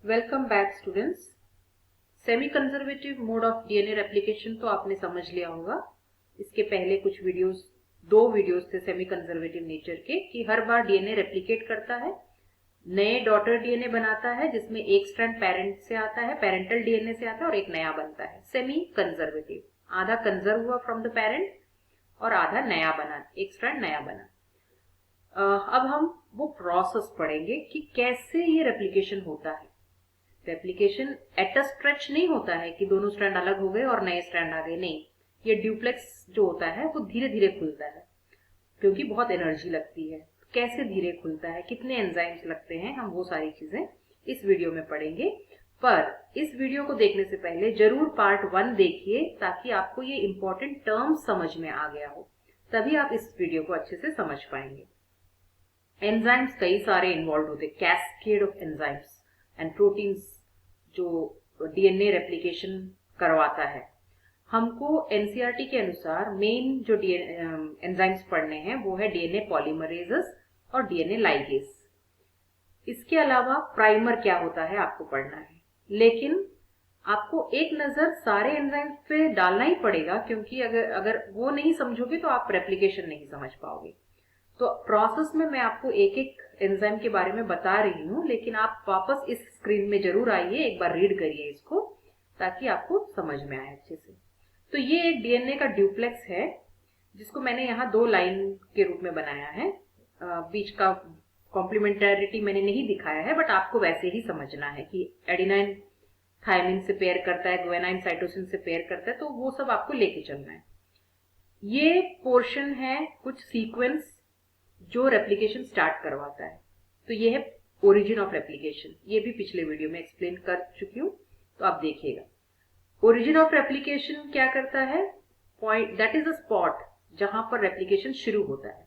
Welcome back students. Semi conservative mode of DNA replication तो आपने समझ लिया होगा। इसके पहले दो वीडियोस थे सेमी कंजर्वेटिव नेचर के कि हर बार डीएनए रेप्लिकेट करता है, नए डॉटर डीएनए बनाता है जिसमें एक स्ट्रैंड पेरेंट से आता है, पेरेंटल डीएनए से आता है और एक नया बनता है। सेमी कंजर्वेटिव, आधा कंजर्व हुआ फ्रॉम द पेरेंट और आधा नया बना, एक स्ट्रैंड नया बना। अब हम वो प्रोसेस पढ़ेंगे कि कैसे ये रेप्लिकेशन होता है। रेप्लिकेशन एट अ स्ट्रेच नहीं होता है कि दोनों स्ट्रैंड अलग हो गए और नए स्ट्रैंड आ गए, नहीं। ये ड्यूप्लेक्स जो होता है वो धीरे धीरे खुलता है क्योंकि बहुत एनर्जी लगती है। कैसे धीरे खुलता है, कितने एंजाइम्स लगते हैं, हम वो सारी चीजें इस वीडियो में पढ़ेंगे। पर इस वीडियो को देखने से पहले जरूर पार्ट 1 देखिए ताकि आपको ये इंपॉर्टेंट टर्म्स समझ में आ गया हो, तभी आप इस वीडियो को अच्छे से समझ पाएंगे। एंजाइम्स कई सारे इन्वॉल्व होते हैं, cascade of enzymes and proteins जो डीएनए रेप्लिकेशन करवाता है। हमको एनसीईआरटी के अनुसार मेन जो एंजाइम्स पढ़ने हैं वो है डीएनए पॉलीमरेजेस और डीएनए लाइगेस। इसके अलावा प्राइमर क्या होता है आपको पढ़ना है, लेकिन आपको एक नजर सारे एंजाइम्स पे डालना ही पड़ेगा क्योंकि अगर वो नहीं समझोगे तो आप रेप्लिकेशन नहीं समझ पाओगे। तो प्रोसेस में मैं आपको एक एक एंजाइम के बारे में बता रही हूँ, लेकिन आप वापस इस स्क्रीन में जरूर आइए, एक बार रीड करिए इसको ताकि आपको समझ में आए अच्छे से। तो ये एक डीएनए का ड्यूप्लेक्स है जिसको मैंने यहाँ 2 लाइन के रूप में बनाया है। बीच का कॉम्प्लीमेंटरिटी मैंने नहीं दिखाया है, बट आपको वैसे ही समझना है कि एडिनाइन थायमिन से पेयर करता है, ग्वानिन साइटोसिन से पेयर करता है, तो वो सब आपको लेके चलना है। ये पोर्शन है कुछ सीक्वेंस जो रेप्लिकेशन स्टार्ट करवाता है। तो ये है ओरिजिन ऑफ रेप्लिकेशन, ये भी पिछले वीडियो में एक्सप्लेन कर चुकी हूं, तो आप देखिएगा। ओरिजिन ऑफ रेप्लिकेशन क्या करता है, point that is a spot जहां पर रेप्लिकेशन शुरू होता है।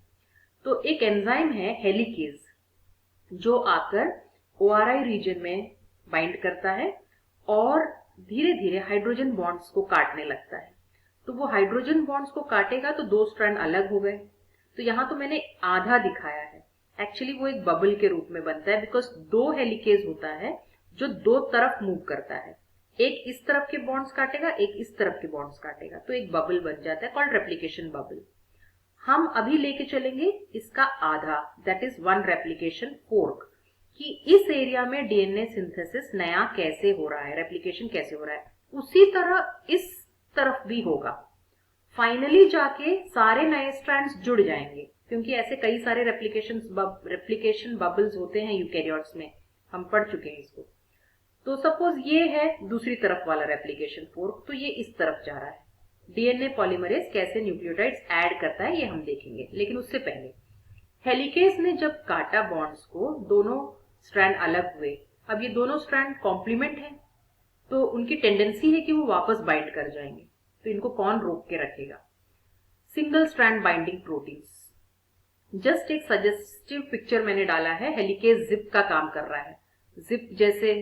तो एक एंजाइम है हेलिकेज जो आकर ओआरआई रीजन में बाइंड करता है और धीरे धीरे हाइड्रोजन बॉन्ड्स को काटने लगता है। तो वो हाइड्रोजन बॉन्ड्स को काटेगा तो 2 स्ट्रैंड अलग हो गए। तो यहां तो मैंने आधा दिखाया है, एक्चुअली वो एक बबल के रूप में बनता है बिकॉज 2 हेलिकेज होता है जो 2 तरफ मूव करता है, एक इस तरफ के बॉन्ड्स काटेगा, एक इस तरफ के बॉन्ड्स काटेगा, तो एक बबल बन जाता है कॉल्ड रेप्लिकेशन बबल। हम अभी लेके चलेंगे इसका आधा, दैट इज 1 रेप्लिकेशन फोर्क, कि इस एरिया में डीएनए सिंथेसिस नया कैसे हो रहा है, रेप्लिकेशन कैसे हो रहा है, उसी तरह इस तरफ भी होगा। फाइनली जाके सारे नए स्ट्रैंड्स जुड़ जाएंगे क्योंकि ऐसे कई सारे रेप्लिकेशन बबल्स होते हैं यूकैरियोट्स में, हम पढ़ चुके हैं इसको। तो सपोज ये है दूसरी तरफ वाला रेप्लिकेशन फोर्क, तो ये इस तरफ जा रहा है। डीएनए पॉलीमरेज कैसे न्यूक्लियोटाइड्स ऐड करता है ये हम देखेंगे, लेकिन उससे पहले हेलिकेज ने जब काटा बॉन्ड्स को, दोनों स्ट्रैंड अलग हुए। अब ये दोनों स्ट्रैंड कॉम्प्लीमेंट है तो उनकी टेंडेंसी है कि वो वापस बाइंड कर जाएंगे, तो इनको कौन रोक के रखेगा? Single strand binding proteins. Just एक सजेस्टिव पिक्चर मैंने डाला है, हेलिकेज जिप का काम कर रहा है, जिप जैसे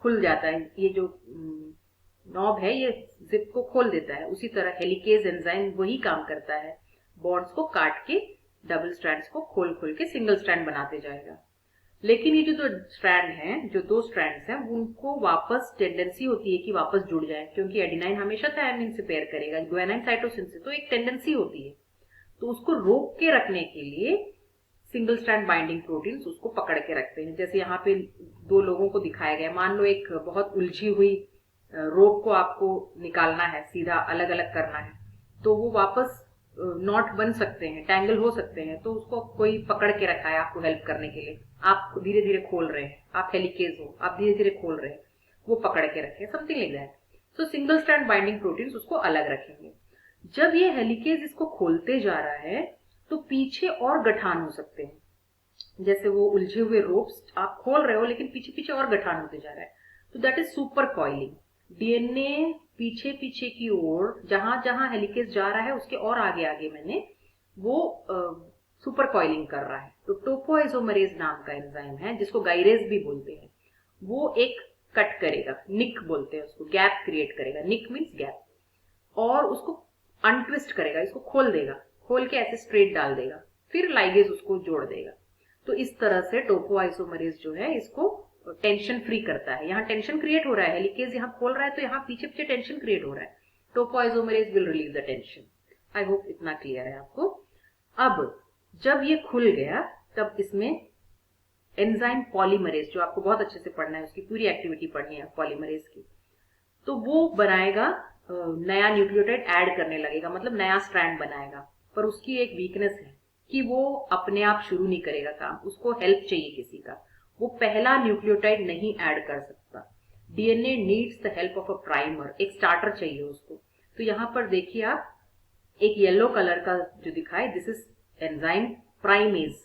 खुल जाता है, ये जो नॉब है ये जिप को खोल देता है, उसी तरह हेलिकेज एंजाइम वही काम करता है, बॉन्ड्स को काट के डबल स्ट्रैंड्स को खोल खोल के सिंगल स्ट्रैंड बनाते जाएगा। लेकिन ये जो स्ट्रैंड हैं, जो 2 स्ट्रैंड्स हैं, उनको वापस टेंडेंसी होती है कि वापस जुड़ जाए क्योंकि एडिनाइन हमेशा थायमिन से पेयर करेगा, ग्वानिन साइटोसिन से, तो एक टेंडेंसी होती है। तो उसको रोक के रखने के लिए सिंगल स्ट्रैंड बाइंडिंग प्रोटीन्स उसको पकड़ के रखते हैं। जैसे यहाँ पे 2 लोगों को दिखाया गया, मान लो एक बहुत उलझी हुई रोप को आपको निकालना है, सीधा अलग अलग करना है, तो वो वापस नॉट बन सकते हैं, टैंगल हो सकते हैं, तो उसको कोई पकड़ के रखा है आपको हेल्प करने के लिए। आप धीरे धीरे खोल रहे हैं, आप हेलिकेज हो, आप धीरे धीरे खोल रहे हैं, वो पकड़ के रखे, समथिंग लाइक दैट। तो सिंगल स्ट्रैंड बाइंडिंग प्रोटीन्स उसको अलग रखेंगे। जब ये हेलिकेज इसको खोलते जा रहा है तो पीछे और गठान हो सकते हैं, जैसे वो उलझे हुए रोप्स आप खोल रहे हो लेकिन पीछे पीछे और गठान होते जा रहा है, तो that is super coiling. DNA पीछे पीछे की ओर जहां जहां हेलिकेज जा रहा है उसके और आगे आगे मैंने वो सुपर कॉइलिंग कर रहा है। तो टोपोआइसोमरेज नाम का एंजाइम है जिसको गाइरेज भी बोलते हैं, वो एक कट करेगा, निक बोलते हैं उसको, गैप क्रिएट करेगा, निक मीन्स गैप, और उसको अनट्विस्ट करेगा, इसको खोल देगा, खोल के ऐसे स्ट्रेट डाल देगा, फिर लाइगेज उसको जोड़ देगा। तो इस तरह से टोपोआइसोमरेज जो है इसको टेंशन फ्री करता है। यहाँ टेंशन क्रिएट हो रहा है, हेलिकेज यहाँ खोल रहा है तो यहाँ पीछे पीछे टेंशन क्रिएट हो रहा है। Topoisomerase will relieve the tension. I hope इतना क्लियर है आपको। अब जब ये खुल गया तब इसमें एंजाइम पॉलीमरेज, जो आपको बहुत अच्छे से पढ़ना है, उसकी पूरी एक्टिविटी पढ़नी है पॉलीमरेज की, तो वो बनाएगा नया न्यूक्लियोटाइड ऐड करने लगेगा, मतलब नया स्ट्रैंड बनाएगा। पर उसकी एक वीकनेस है कि वो अपने आप शुरू नहीं करेगा काम, उसको हेल्प चाहिए किसी का। वो पहला न्यूक्लियोटाइड नहीं ऐड कर सकता। DNA needs the help of a primer, एक स्टार्टर चाहिए उसको। तो यहाँ पर देखिए आप, एक येलो कलर का जो दिखाए, दिस इज एंजाइम प्राइमेज।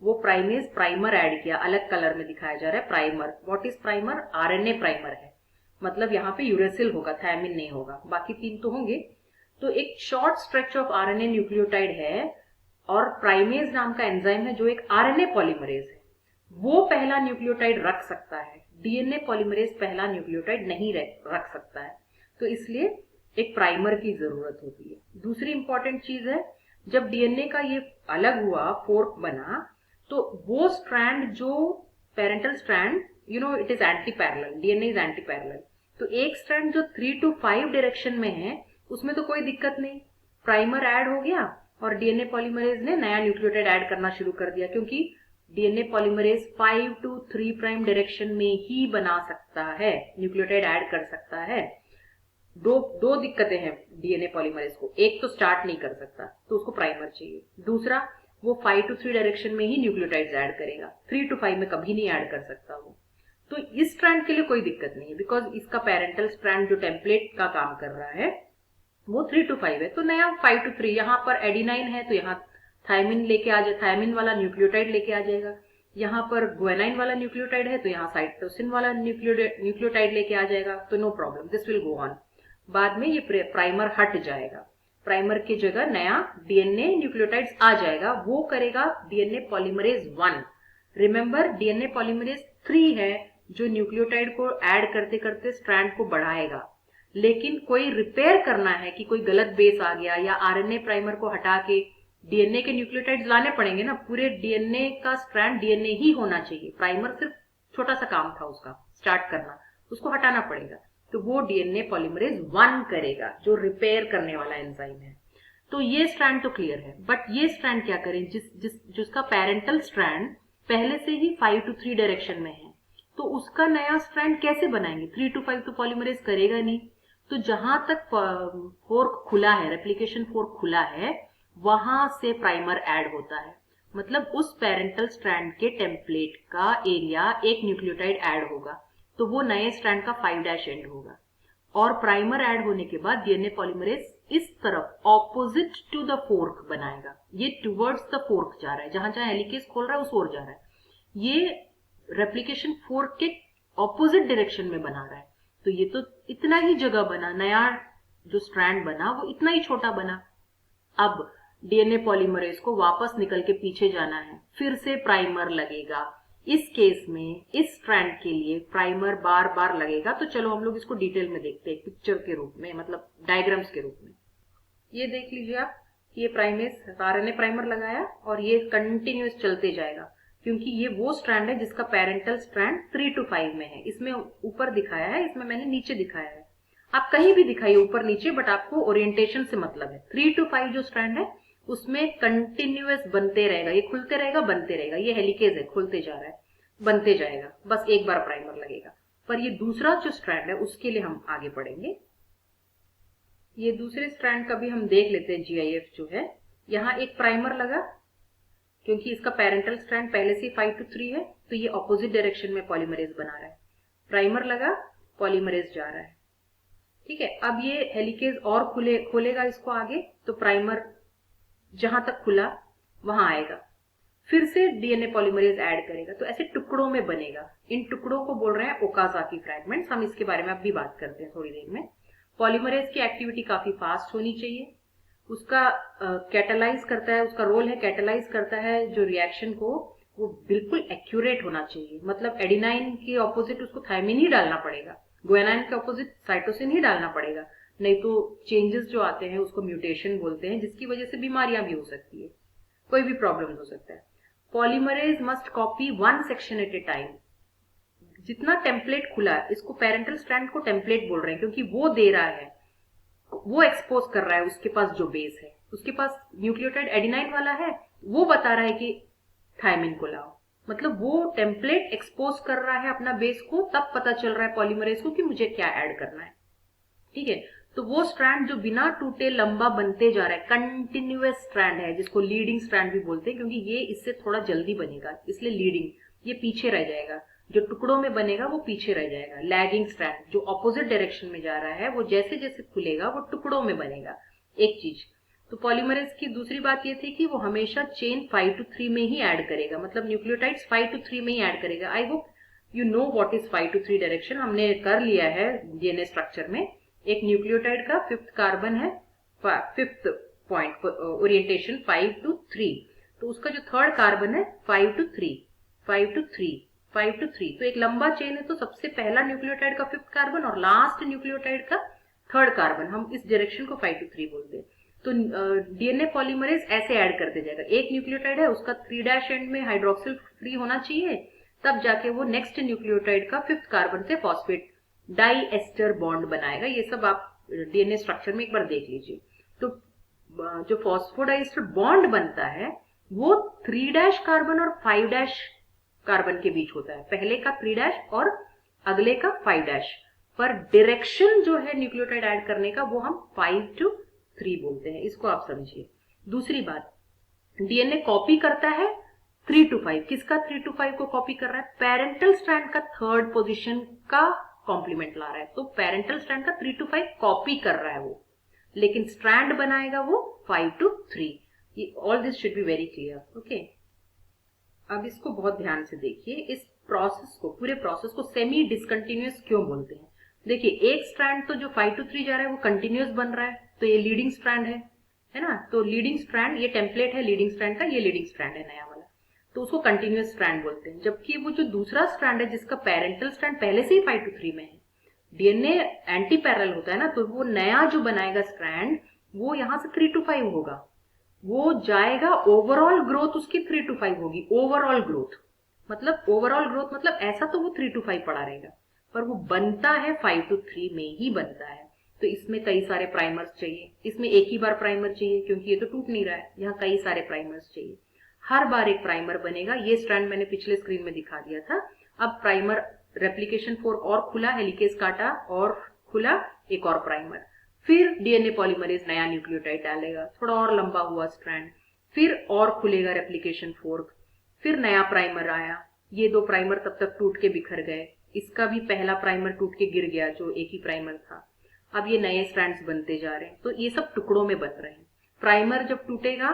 वो प्राइमेज प्राइमर ऐड किया, अलग कलर में दिखाया जा रहा है primer. What is primer? RNA primer है, मतलब यहाँ पे यूरेसिल होगा, थायमिन नहीं होगा, बाकी तीन तो होंगे। तो एक short stretch of RNA nucleotide है और प्राइमेज नाम का एंजाइम है जो एक आरएनए पॉलीमरेज है। वो पहला न्यूक्लियोटाइड रख सकता है, डीएनए पॉलीमरेज पहला न्यूक्लियोटाइड नहीं रख सकता है। तो इसलिए एक प्राइमर की जरूरत होती है। दूसरी इंपॉर्टेंट चीज है, जब डीएनए का ये अलग हुआ, फोर्क बना, तो वो स्ट्रैंड जो parental strand, you know it is anti parallel, DNA is anti parallel. तो एक स्ट्रैंड जो 3 to 5 डायरेक्शन में है उसमें तो कोई दिक्कत नहीं, प्राइमर ऐड हो गया और डीएनए पॉलीमरेज ने नया न्यूक्लियोटाइड ऐड करना शुरू कर दिया, क्योंकि DNA polymerase 5 to 3 prime direction में ही बना सकता है, न्यूक्लियोटाइड ऐड कर सकता है। दो दिक्कतें हैं डीएनए पॉलीमरेज को, एक तो स्टार्ट नहीं कर सकता तो उसको प्राइमर चाहिए, दूसरा वो 5 to 3 डायरेक्शन में ही न्यूक्लियोटाइड्स ऐड करेगा, 3 to 5 में कभी नहीं ऐड कर सकता वो। तो इस स्ट्रैंड के लिए कोई दिक्कत नहीं है, बिकॉज इसका पेरेंटल स्ट्रैंड जो टेम्पलेट का काम कर रहा है वो 3 to 5 है। तो नया 5 to 3, यहाँ पर एडिनाइन है तो यहाँ थायमिन लेके आ जाए, थायमिन वाला न्यूक्लियोटाइड लेके आ जाएगा। यहाँ पर ग्वेनाइन वाला न्यूक्लियोटाइड है तो यहाँ साइटोसिन वाला न्यूक्लियोटाइड लेके आ जाएगा। तो no problem, this will go on. बाद में ये प्राइमर हट जाएगा, प्राइमर की जगह नया डीएनए न्यूक्लियोटाइड्स आ जाएगा। वो करेगा DNA polymerase 1। Remember DNA polymerase 3 है जो न्यूक्लियोटाइड को ऐड करते करते स्ट्रैंड को बढ़ाएगा। लेकिन कोई रिपेयर करना है कि कोई गलत बेस आ गया या आरएनए प्राइमर को हटा के डीएनए के न्यूक्लियोटाइड्स लाने पड़ेंगे ना, पूरे डीएनए का स्ट्रैंड डीएनए ही होना चाहिए। प्राइमर सिर्फ छोटा सा काम था उसका स्टार्ट करना, उसको हटाना पड़ेगा। तो वो डीएनए पॉलीमरेज 1 करेगा जो रिपेयर करने वाला एंजाइम है। तो ये स्ट्रैंड तो क्लियर है, बट ये स्ट्रैंड क्या करें जिसका पेरेंटल स्ट्रैंड पहले से ही 5 to 3 डायरेक्शन में है, तो उसका नया स्ट्रैंड कैसे बनाएंगे? 3 to 5 तो पॉलीमरेज करेगा नहीं। तो जहां तक फोर्क खुला है, रेप्लिकेशन फोर्क खुला है, वहां से प्राइमर ऐड होता है, मतलब उस पेरेंटल स्ट्रैंड के टेम्पलेट का एरिया एक न्यूक्लियोटाइड ऐड होगा, तो वो नए स्ट्रैंड का 5' एंड होगा। और प्राइमर ऐड होने के बाद डीएनए पॉलीमरेज इस तरफ ऑपोजिट टू द फोर्क बनाएगा, ये टुवर्ड्स द फोर्क जा रहा है, जहां जहां हेलिकेज खोल रहा है उस ओर जा रहा है। ये रेप्लिकेशन फोर्क के ऑपोजिट डायरेक्शन में बना रहा है। तो ये तो इतना ही जगह बना, नया जो स्ट्रैंड बना वो इतना ही छोटा बना। अब डीएनए पॉलीमरेज को वापस निकल के पीछे जाना है, फिर से प्राइमर लगेगा। इस केस में इस स्ट्रैंड के लिए प्राइमर बार बार लगेगा। तो चलो हम लोग इसको डिटेल में देखते हैं, पिक्चर के रूप में, मतलब डायग्राम्स के रूप में। ये देख लीजिए आप, ये प्राइमेज आरएनए प्राइमर लगाया और ये कंटिन्यूस चलते जाएगा, क्योंकि ये वो स्ट्रैंड है जिसका पेरेंटल स्ट्रैंड 3 to 5 में है। इसमें ऊपर दिखाया है, इसमें मैंने नीचे दिखाया है। आप कहीं भी दिखाइए ऊपर नीचे, बट आपको ओरिएंटेशन से मतलब है। 3 to 5 जो स्ट्रैंड है उसमें कंटिन्यूअस बनते रहेगा, ये खुलते रहेगा बनते रहेगा। ये हेलिकेज है, खुलते जा रहा है बनते जाएगा, बस एक बार प्राइमर लगेगा। पर ये दूसरा जो स्ट्रैंड है उसके लिए हम आगे पढ़ेंगे। ये दूसरे स्ट्रैंड का भी हम देख लेते हैं। जीआईएफ जो है, यहाँ एक प्राइमर लगा क्योंकि इसका पेरेंटल स्ट्रैंड पहले से 5 to 3 है, तो ये ऑपोजिट डायरेक्शन में पॉलीमरेज बना रहा है। प्राइमर लगा, पॉलीमरेज जा रहा है, ठीक है। अब ये हेलिकेज और खोलेगा इसको आगे, तो प्राइमर जहां तक खुला वहां आएगा, फिर से डीएनए पॉलीमरेज ऐड करेगा, तो ऐसे टुकड़ों में बनेगा। इन टुकड़ों को बोल रहे हैं ओकाज़ाकी फ्रैगमेंट्स। हम इसके बारे में अब भी बात करते हैं थोड़ी देर में। पॉलीमरेज की एक्टिविटी काफी फास्ट होनी चाहिए। उसका कैटालाइज करता है, उसका रोल है कैटालाइज करता है जो रिएक्शन को, वो बिल्कुल एक्यूरेट होना चाहिए। मतलब एडिनाइन के ऑपोजिट उसको थायमिन ही डालना पड़ेगा, ग्वेनाइन के ऑपोजिट साइटोसिन ही डालना पड़ेगा, नहीं तो चेंजेस जो आते हैं उसको म्यूटेशन बोलते हैं, जिसकी वजह से बीमारियां भी हो सकती है, कोई भी प्रॉब्लम हो सकता है। Polymerase must copy 1 section at a time. जितना टेम्पलेट खुला है, इसको पेरेंटल स्ट्रैंड को टेम्पलेट बोल रहे हैं क्योंकि वो दे रहा है, वो एक्सपोज कर रहा है उसके पास जो बेस है, उसके पास न्यूक्लियोटाइड एडिनाइन वाला है, वो बता रहा है कि थायमिन को लाओ। मतलब वो टेम्पलेट एक्सपोज कर रहा है अपना बेस को, तब पता चल रहा है पॉलीमरेज को कि मुझे क्या ऐड करना है। ठीक है, तो वो स्ट्रैंड जो बिना टूटे लंबा बनते जा रहा है, कंटिन्यूअस स्ट्रैंड है, जिसको लीडिंग स्ट्रैंड भी बोलते हैं क्योंकि ये इससे थोड़ा जल्दी बनेगा, इसलिए लीडिंग, ये पीछे रह जाएगा, जो टुकड़ों में बनेगा वो पीछे रह जाएगा। लैगिंग स्ट्रैंड जो ऑपोजिट डायरेक्शन में जा रहा है, वो जैसे जैसे खुलेगा वो टुकड़ों में बनेगा। एक चीज तो पॉलीमरेज की दूसरी बात ये थी कि वो हमेशा चेन 5 to 3 में ही ऐड करेगा, मतलब न्यूक्लियोटाइड्स 5 to 3 में ही ऐड करेगा। I hope you know what is 5 to 3 direction, हमने कर लिया है डीएनए स्ट्रक्चर में। एक न्यूक्लियोटाइड का 5th कार्बन है, 5th पॉइंट ओरिएंटेशन 5 to 3, तो उसका जो 3rd कार्बन है 5 to 3, 5 to 3, 5 to 3, तो एक लंबा चेन है, तो सबसे पहला न्यूक्लियोटाइड का 5th कार्बन और लास्ट न्यूक्लियोटाइड का 3rd कार्बन, हम इस डायरेक्शन को 5 to 3 बोलते हैं। तो डीएनए पॉलीमरेज ऐसे ऐड करते जाएगा, एक न्यूक्लियोटाइड है उसका 3' एंड में हाइड्रोक्सिल फ्री होना चाहिए, तब जाके वो नेक्स्ट न्यूक्लियोटाइड का 5th कार्बन से फॉस्फेट डाई एस्टर बॉन्ड बनाएगा। ये सब आप डीएनए स्ट्रक्चर में एक बार देख लीजिए। तो जो फॉस्फोडाइएस्टर बॉन्ड बनता है वो 3' कार्बन और 5' कार्बन के बीच होता है, पहले का 3' और अगले का 5', पर डायरेक्शन जो है न्यूक्लियोटाइड ऐड करने का वो हम 5 to 3 बोलते हैं, इसको आप समझिए। दूसरी बात, डीएनए कॉपी करता है 3 to 5, किसका 3 to 5 को कॉपी कर रहा है? पेरेंटल स्ट्रैंड का 3rd पोजीशन का कॉम्प्लीमेंट ला रहा है, तो पेरेंटल स्ट्रैंड का 3 to 5 कॉपी कर रहा है वो, लेकिन स्ट्रैंड बनाएगा वो 5 to 3। All this should be very clear, okay. अब इसको बहुत ध्यान से देखिए, इस प्रोसेस को, पूरे प्रोसेस को सेमी डिसकंटिन्यूअस क्यों बोलते हैं? देखिए, एक स्ट्रैंड तो जो 5 to 3 जा रहा है वो कंटिन्यूअस बन रहा है, तो ये लीडिंग स्ट्रैंड है ना, तो लीडिंग स्ट्रैंड, ये टेम्पलेट है लीडिंग स्ट्रैंड का, ये लीडिंग स्ट्रैंड है नया वाला, तो उसको कंटिन्यूअस स्ट्रैंड बोलते हैं। जबकि वो जो दूसरा स्ट्रैंड है जिसका पेरेंटल स्ट्रैंड पहले से ही 5 to 3 में है, डीएनए एंटी पैरेलल होता है ना, तो वो नया जो बनाएगा स्ट्रैंड वो यहां से 3 to 5 होगा, वो जाएगा, ओवरऑल ग्रोथ उसकी 3 to 5 होगी। ओवरऑल ग्रोथ मतलब ऐसा तो वो 3 to 5 पड़ा रहेगा, पर वो बनता है 5 to 3 में ही बनता है। तो इसमें कई सारे प्राइमर्स चाहिए, इसमें एक ही बार प्राइमर चाहिए क्योंकि ये तो टूट नहीं रहा है, यहाँ कई सारे प्राइमर्स चाहिए, हर बार एक प्राइमर बनेगा। ये स्ट्रैंड मैंने पिछले स्क्रीन में दिखा दिया था। अब प्राइमर रेप्लिकेशन फोर्क और खुला, हेलिकेज काटा और खुला, एक और प्राइमर, फिर डीएनए पॉलीमरेज नया न्यूक्लियोटाइड डालेगा, थोड़ा और लंबा हुआ स्ट्रैंड, फिर और खुलेगा रेप्लिकेशन फोर्क, फिर नया प्राइमर आया, ये 2 प्राइमर तब तक टूट के बिखर गए, इसका भी पहला प्राइमर टूट के गिर गया जो एक ही प्राइमर था, अब ये नए स्ट्रैंड्स बनते जा रहे हैं, तो ये सब टुकड़ों में बन रहे हैं। प्राइमर जब टूटेगा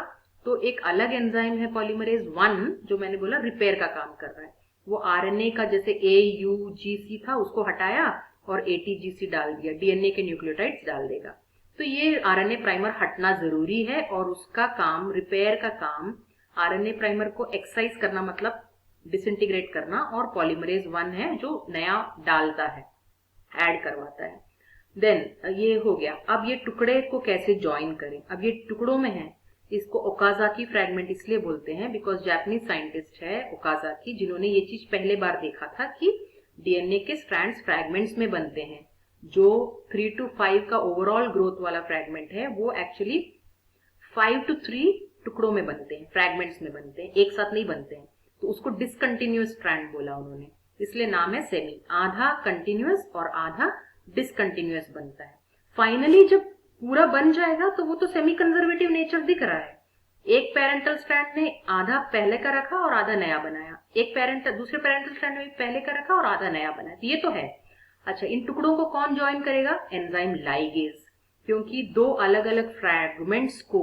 तो एक अलग एंजाइम है पॉलीमरेज 1, जो मैंने बोला रिपेयर का काम कर रहा है, वो आरएनए का जैसे AUGC था उसको हटाया और ATGC डाल दिया, डीएनए के न्यूक्लियोटाइड्स डाल देगा। तो ये आरएनए प्राइमर हटना जरूरी है और उसका काम, रिपेयर का काम, आरएनए प्राइमर को एक्सरसाइज करना मतलब डिसइंटीग्रेट करना, और पॉलीमरेज 1 है जो नया डालता है, ऐड करवाता है। देन ये हो गया। अब ये टुकड़े को कैसे ज्वाइन करें? अब ये टुकड़ों में है, इसको ओकाजाकी फ्रैगमेंट इसलिए बोलते हैं बिकॉज जापानीज साइंटिस्ट है ओकाजाकी, जिन्होंने ये चीज पहले बार देखा था कि डीएनए के स्ट्रैंड्स फ्रैगमेंट्स में बनते हैं। जो 3 to 5 का ओवरऑल ग्रोथ वाला फ्रैगमेंट है वो एक्चुअली 5 to 3 टुकड़ों में बनते हैं, फ्रैगमेंट्स में बनते हैं, एक साथ नहीं बनते हैं, तो उसको डिसकंटिन्यूअस स्ट्रैंड बोला उन्होंने, इसलिए नाम है सेमी। आधा कंटिन्यूअस और आधा डिसकंटिन्यूअस बनता है। फाइनली जब पूरा बन जाएगा तो वो तो सेमी कंजर्वेटिव नेचर दिख रहा है। एक पेरेंटल स्ट्रैंड ने आधा पहले का रखा और आधा नया बनाया, एक दूसरे पेरेंटल स्ट्रैंड ने पहले का रखा और आधा नया बनाया, ये तो है। अच्छा, इन टुकड़ों को कौन ज्वाइन करेगा? एंजाइम लाइगेज, क्योंकि 2 अलग अलग फ्रैगमेंट्स को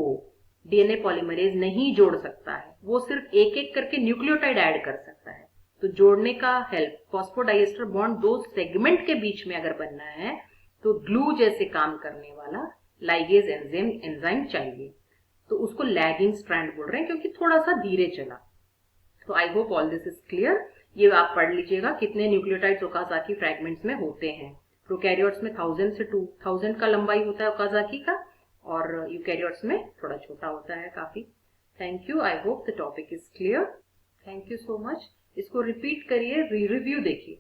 डीएनए पॉलीमरेज नहीं जोड़ सकता है, वो सिर्फ एक एक करके न्यूक्लियोटाइड ऐड कर सकता है। तो जोड़ने का हेल्प, फॉस्फोडाइएस्टर बॉन्ड 2 सेगमेंट के बीच में अगर बनना है तो ग्लू जैसे काम करने वाला लाइगेज एंजाइम चाहिए, तो उसको लैगिंग स्ट्रैंड बोल रहे हैं क्योंकि थोड़ा सा धीरे चला। तो I hope all this is clear. ये आप पढ़ लीजिएगा कितने न्यूक्लियोटाइड्स ओकाजाकी फ्रैगमेंट्स में होते हैं। प्रोकैरियोट्स में 1000 से 2000 का लंबाई होता है ओकाजाकी का, और यूकैरियोट्स में थोड़ा छोटा होता है काफी। Thank you, I hope the topic is clear. Thank you so much. इसको रिपीट करिए, रिव्यू देखिए।